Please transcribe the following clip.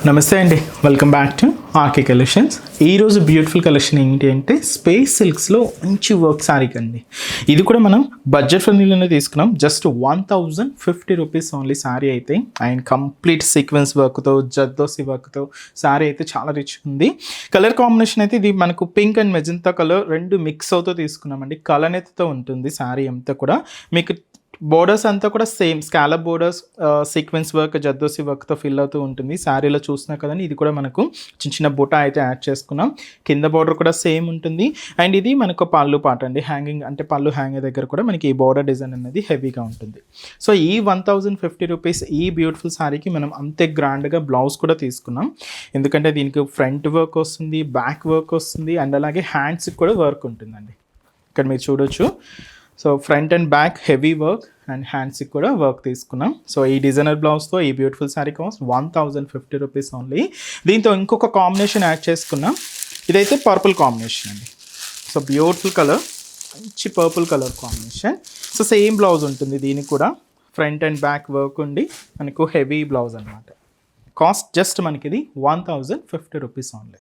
నమస్తే అండి, welcome back to R K Collections. ఈరోజు బ్యూటిఫుల్ కలెక్షన్ ఏంటి అంటే స్పేస్ సిల్క్స్లో మంచి వర్క్ శారీ అండి. ఇది కూడా మనం బడ్జెట్ ఫ్రెండ్లీలోనే తీసుకున్నాం. జస్ట్ 1050 రూపీస్ ఓన్లీ శారీ అయితే, అండ్ కంప్లీట్ సీక్వెన్స్ వర్క్తో జర్దోసి వర్క్తో శారీ అయితే చాలా రిచ్ ఉంది. కలర్ కాంబినేషన్ అయితే ఇది మనకు పింక్ అండ్ మెజంతా కలర్ రెండు మిక్స్ అవుతూ తీసుకున్నామండి. కలనెత్తుతో ఉంటుంది శారీ అంతా కూడా. మీకు బోర్డర్స్ అంతా కూడా same scallop borders, sequence work, zardozi వర్క్తో ఫిల్ అవుతూ ఉంటుంది. శారీలో చూసినా కదండి, ఇది కూడా మనకు చిన్న చిన్న బుటా అయితే యాడ్ చేసుకున్నాం. కింద బోర్డర్ కూడా సేమ్ ఉంటుంది. అండ్ ఇది మనకు పళ్ళు పాట అండి, హ్యాంగింగ్ అంటే పళ్ళు హ్యాంగ్ దగ్గర కూడా మనకి ఈ బోర్డర్ డిజైన్ అనేది హెవీగా ఉంటుంది. సో ఈ 1050 రూపీస్ ఈ బ్యూటిఫుల్ శారీకి మనం అంతే గ్రాండ్గా బ్లౌజ్ కూడా తీసుకున్నాం. ఎందుకంటే దీనికి ఫ్రంట్ వర్క్ వస్తుంది, బ్యాక్ వర్క్ వస్తుంది, అండ్ అలాగే హ్యాండ్స్కి కూడా వర్క్ ఉంటుందండి. ఇక్కడ మీరు చూడొచ్చు. So front and back heavy work and హ్యాండ్స్కి కూడా వర్క్ తీసుకున్నాం. సో ఈ డిజైనర్ బ్లౌజ్తో ఈ beautiful sari cost 1050 rupees only. దీంతో ఇంకొక కాంబినేషన్ యాడ్ చేసుకున్నాం. ఇదైతే పర్పుల్ కాంబినేషన్ అండి. సో బ్యూటిఫుల్ కలర్, మంచి purple colour combination. So same blouse ఉంటుంది దీనికి కూడా, ఫ్రంట్ అండ్ బ్యాక్ వర్క్ ఉండి మనకు హెవీ బ్లౌజ్ అనమాట. కాస్ట్ జస్ట్ మనకి ఇది 1050 రూపీస్ ఓన్లీ.